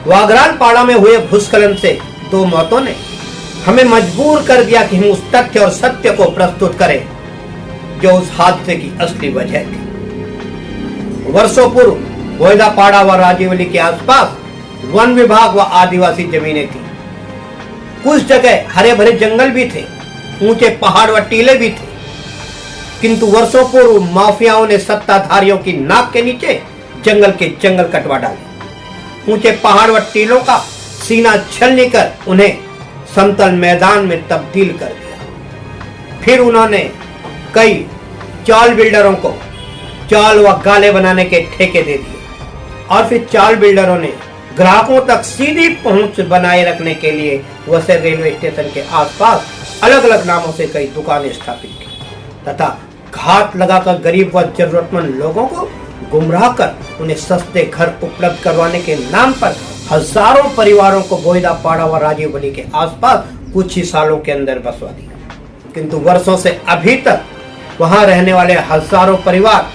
वागराल पाड़ा में हुए भूस्खलन से 2 मौतों ने हमें मजबूर कर दिया कि हम उस तथ्य और सत्य को प्रस्तुत करें जो उस हादसे की असली वजह थी। वर्षों पूर्व बोयदापाड़ा व राजीवली के आसपास वन विभाग व आदिवासी जमीनें थी। कुछ जगह हरे भरे जंगल भी थे, ऊंचे पहाड़ व टीले भी थे, किंतु वर्षों पूर्व माफियाओं ने सत्ताधारियों की नाक के नीचे जंगल के जंगल कटवा डाले। ऊंचे पहाड़ व टीलों का सीना छलनी कर उन्हें समतल मैदान में तब्दील कर दिया। फिर उन्होंने कई चाल बिल्डरों को चाल व गाले बनाने के ठेके दे दिए और फिर चाल बिल्डरों ने ग्राहकों तक सीधी पहुंच बनाए रखने के लिए वैसे रेलवे स्टेशन के आसपास अलग अलग नामों से कई दुकानें स्थापित की तथा घाट लगाकर गरीब व जरूरतमंद लोगों को गुमराह कर उन्हें सस्ते घर उपलब्ध करवाने के नाम पर हजारों परिवारों को बोयदापाड़ा व राजीवली के आसपास कुछ ही सालों के अंदर बसवा दिया। किंतु वर्षों से अभी तक वहां रहने वाले हजारों परिवार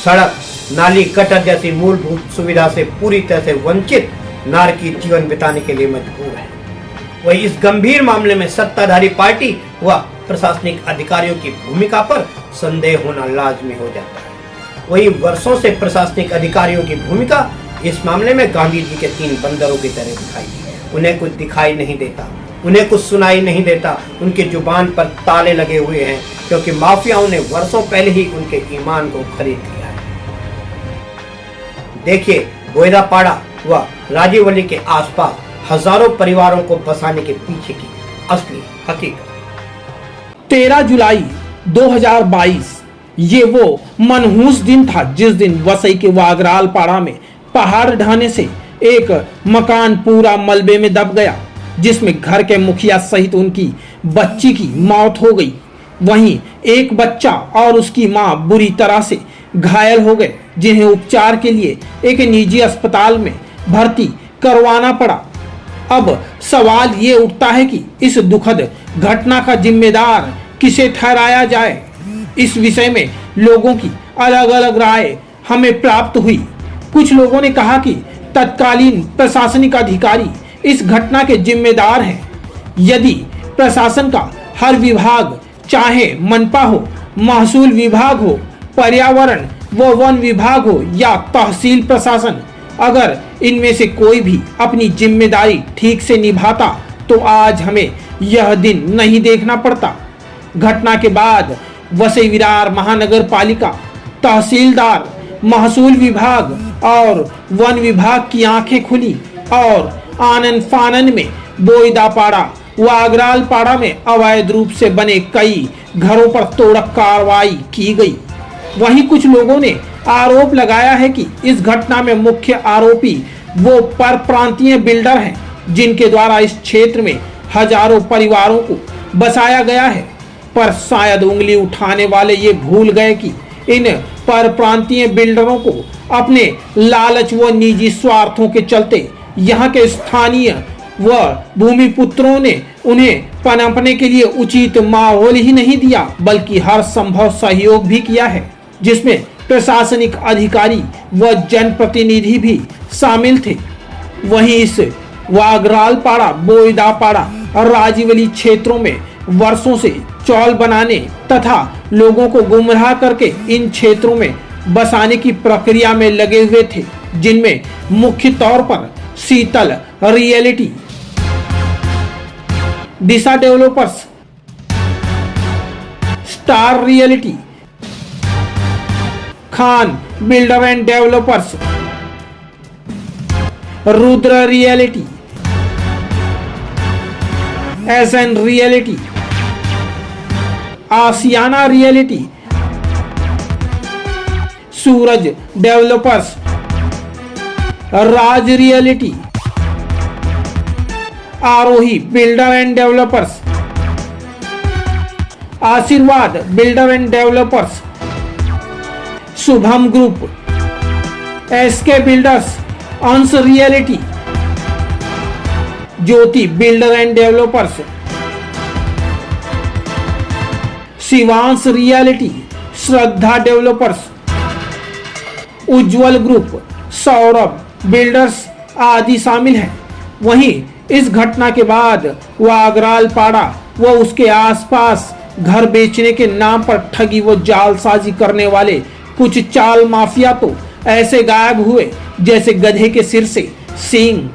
सड़क, नाली, गटर जैसी मूलभूत सुविधा से पूरी तरह से वंचित नारकीय जीवन बिताने के लिए मजबूर है। वही इस गंभीर मामले में सत्ताधारी पार्टी व प्रशासनिक अधिकारियों की भूमिका पर संदेह होना लाजमी हो जाता है। वही वर्षों से प्रशासनिक अधिकारियों की भूमिका इस मामले में गांधी जी के 3 बंदरों की तरह दिखाई दी। उन्हें कुछ दिखाई नहीं देता, उन्हें कुछ सुनाई नहीं देता, उनकी जुबान पर ताले लगे हुए हैं क्योंकि माफियाओं ने वर्षों पहले ही उनके ईमान को खरीद लिया है। देखिए बोयदापाड़ा व राजीवली के आसपास हजारों परिवारों को बसाने के पीछे की असली हकीकत। 13 जुलाई 2022 ये वो मनहूस दिन था जिस दिन वसई के वागराल पाड़ा में पहाड़ ढहने से एक मकान पूरा मलबे में दब गया, जिसमें घर के मुखिया सहित उनकी बच्ची की मौत हो गई। वहीं एक बच्चा और उसकी मां बुरी तरह से घायल हो गए, जिन्हें उपचार के लिए एक निजी अस्पताल में भर्ती करवाना पड़ा। अब सवाल ये उठता है कि इस दुखद घटना का जिम्मेदार किसे ठहराया जाए। इस विषय में लोगों की अलग अलग राय हमें प्राप्त हुई। कुछ लोगों ने कहा कि तत्कालीन प्रशासनिक अधिकारी इस घटना के जिम्मेदार हैं। यदि प्रशासन का हर विभाग, चाहे मनपा हो, महसूल विभाग हो, पर्यावरण व वन विभाग हो या तहसील प्रशासन, अगर इनमें से कोई भी अपनी जिम्मेदारी ठीक से निभाता तो आज हमें यह दिन नहीं देखना पड़ता। घटना के बाद वसई विरार महानगर पालिका, तहसीलदार, महसूल विभाग और वन विभाग की आंखें खुली और आनन फानन में बोयदापाड़ा वागराल पाड़ा में अवैध रूप से बने कई घरों पर तोड़क कार्रवाई की गई। वहीं कुछ लोगों ने आरोप लगाया है कि इस घटना में मुख्य आरोपी वो परप्रांतीय बिल्डर हैं जिनके द्वारा इस क्षेत्र में हजारों परिवारों को बसाया गया है। पर शायद उंगली उठाने वाले ये भूल गए कि इन परप्रांतीय बिल्डरों को अपने लालच व निजी स्वार्थों के चलते यहाँ के स्थानीय व भूमिपुत्रों ने उन्हें पनपने के लिए उचित माहौल ही नहीं दिया, बल्कि हर संभव सहयोग भी किया है, जिसमें प्रशासनिक अधिकारी व जनप्रतिनिधि भी शामिल थे। वहीं इस वागराल पाड़ा, बोयदापाड़ा और राजीवली क्षेत्रों में वर्षों से चौल बनाने तथा लोगों को गुमराह करके इन क्षेत्रों में बसाने की प्रक्रिया में लगे हुए थे, जिनमें मुख्य तौर पर Sheetal reality, Disha developers, star reality, Khan builder and developers, Rudra reality, SN reality, Ashiana reality, Suraj developers, Raj reality, Aarohi builder and developers, Ashirwad builder and developers, Shubham group, SK builders, Ansh reality, Jyoti builder and developers, Shivansh reality, Shraddha developers, Ujjwal group, Saurabh builders आदि शामिल हैं। वहीं इस घटना के बाद वागराल पाड़ा व उसके आसपास घर बेचने के नाम पर ठगी व जालसाजी करने वाले कुछ चाल माफिया तो ऐसे गायब हुए जैसे गधे के सिर से सींग।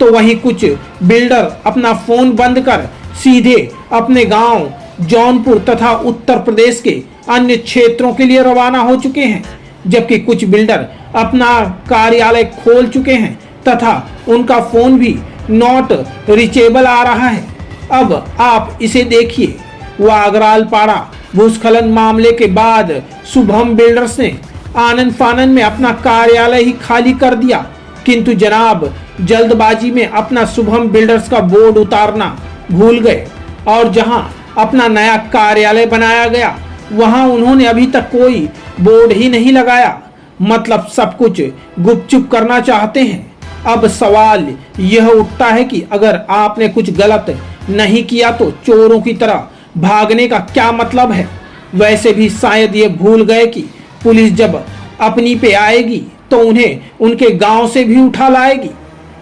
तो वहीं कुछ बिल्डर अपना फोन बंद कर सीधे अपने गांव जौनपुर तथा उत्तर प्रदेश के अन्य क्षेत्रों के लिए रवाना हो चुके हैं, जबकि कुछ बिल्डर अपना कार्यालय खोल चुके हैं तथा उनका फोन भी नॉट रीचेबल आ रहा है। अब आप इसे देखिए। वागराल पाड़ा भूस्खलन मामले के बाद शुभम बिल्डर्स ने आनन फानन में अपना कार्यालय ही खाली कर दिया, किंतु जनाब जल्दबाजी में अपना शुभम बिल्डर्स का बोर्ड उतारना भूल गए और जहां अपना नया कार्यालय बनाया गया वहां उन्होंने अभी तक कोई बोर्ड ही नहीं लगाया। मतलब सब कुछ गुपचुप करना चाहते हैं। अब सवाल यह उठता है कि अगर आपने कुछ गलत नहीं किया तो चोरों की तरह भागने का क्या मतलब है। वैसे भी शायद ये भूल गए कि पुलिस जब अपनी पे आएगी तो उन्हें उनके गांव से भी उठा लाएगी।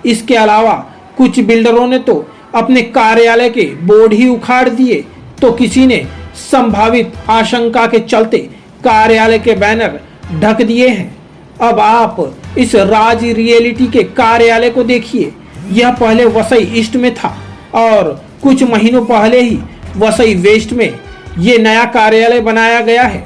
इसके अलावा कुछ बिल्डरों ने तो अपने कार्यालय के बोर्ड ही उखाड़ दिए, तो किसी ने संभावित आशंका के चलते कार्यालय के बैनर ढक दिए हैं। अब आप इस राज रियलिटी के कार्यालय को देखिए। यह पहले वसई ईस्ट में था और कुछ महीनों पहले ही वसई वेस्ट में ये नया कार्यालय बनाया गया है।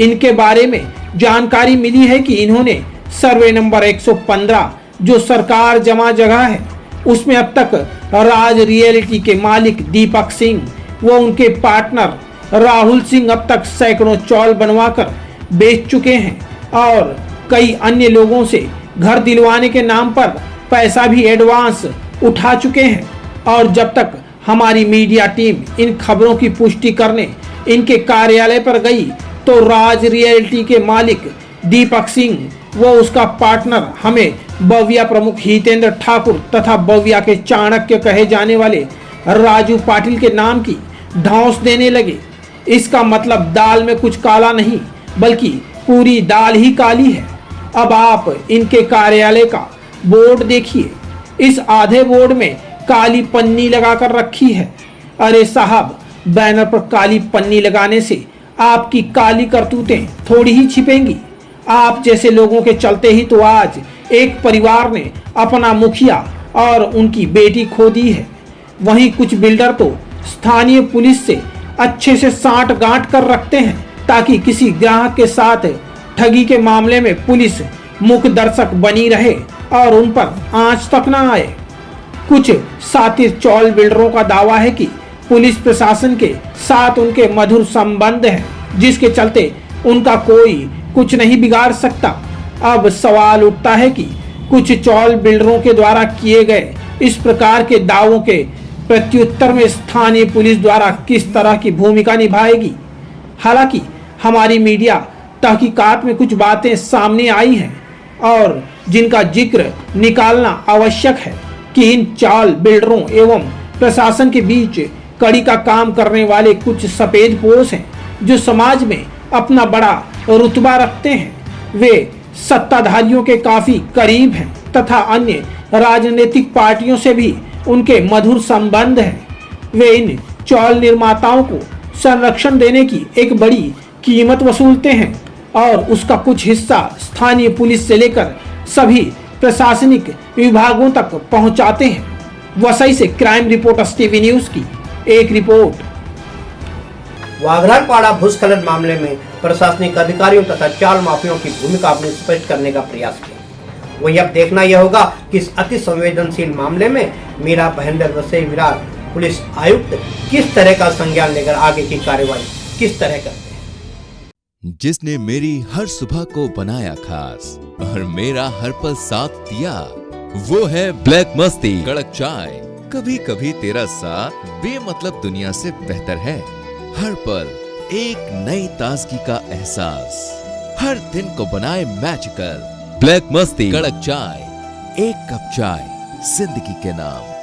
इनके बारे में जानकारी मिली है कि इन्होंने सर्वे नंबर 115 जो सरकार जमा जगह है उसमें अब तक राज रियलिटी के मालिक दीपक सिंह व उनके पार्टनर राहुल सिंह अब तक सैकड़ों चौल बनवाकर बेच चुके हैं और कई अन्य लोगों से घर दिलवाने के नाम पर पैसा भी एडवांस उठा चुके हैं। और जब तक हमारी मीडिया टीम इन खबरों की पुष्टि करने इनके कार्यालय पर गई तो राज रियलिटी के मालिक दीपक सिंह व उसका पार्टनर हमें बविया प्रमुख हितेंद्र ठाकुर तथा बविया के चाणक्य कहे जाने वाले राजू पाटिल के नाम की धौंस देने लगे। इसका मतलब दाल में कुछ काला नहीं बल्कि पूरी दाल ही काली है। अब आप इनके कार्यालय का बोर्ड देखिए। इस आधे बोर्ड में काली पन्नी लगाकर रखी है। अरे साहब, बैनर पर काली पन्नी लगाने से आपकी काली करतूतें थोड़ी ही छिपेंगी। आप जैसे लोगों के चलते ही तो आज एक परिवार ने अपना मुखिया और उनकी बेटी खो दी है। वहीं कुछ बिल्डर तो स्थानीय पुलिस से अच्छे से साठ गांठ कर रखते हैं ताकि किसी ग्राहक के साथ ठगी के मामले में पुलिस मुख्य दर्शक बनी रहे और उन पर आंच तक न आए। कुछ सातिर चौल बिल्डरों का दावा है कि पुलिस प्रशासन के साथ उनके मधुर संबंध हैं, जिसके चलते उनका कोई कुछ नहीं बिगाड़ सकता। अब सवाल उठता है कि कुछ चौल बिल्डरों के द्वारा किए गए इस प्रकार के दावों के प्रत्युत्तर में स्थानीय पुलिस द्वारा किस तरह की भूमिका निभाएगी। हालांकि हमारी मीडिया तहकीकात में कुछ बातें सामने आई हैं और जिनका जिक्र निकालना आवश्यक है कि इन चाल बिल्डरों एवं प्रशासन के बीच कड़ी का काम करने वाले कुछ सफेद पोश हैं जो समाज में अपना बड़ा रुतबा रखते हैं। वे सत्ताधारियों के काफी करीब हैं तथा अन्य राजनीतिक पार्टियों से भी उनके मधुर संबंध हैं। वे इन चौल निर्माताओं को संरक्षण देने की एक बड़ी कीमत वसूलते हैं और उसका कुछ हिस्सा स्थानीय पुलिस से लेकर सभी प्रशासनिक विभागों तक पहुंचाते हैं। वसई से क्राइम रिपोर्टर्स टीवी न्यूज की एक रिपोर्ट। वागराल पाड़ा भूस्खलन मामले में प्रशासनिक अधिकारियों तथा चाल माफियों की भूमिका अपने स्पष्ट करने का प्रयास किया। वही अब देखना यह होगा कि इस अति संवेदनशील मामले में मीरा महेंद्र वसई विरार पुलिस आयुक्त किस तरह का संज्ञान लेकर आगे की कार्यवाही किस तरह करते हैं। जिसने मेरी हर सुबह को बनाया खास और मेरा हर पल साथ दिया, वो है ब्लैक मस्ती कड़क चाय। कभी कभी तेरा साथ बेमतलब दुनिया से बेहतर है। हर पल एक नई ताजगी का एहसास, हर दिन को बनाए मैजिकल। ब्लैक मस्ती कड़क चाय, एक कप चाय जिंदगी के नाम।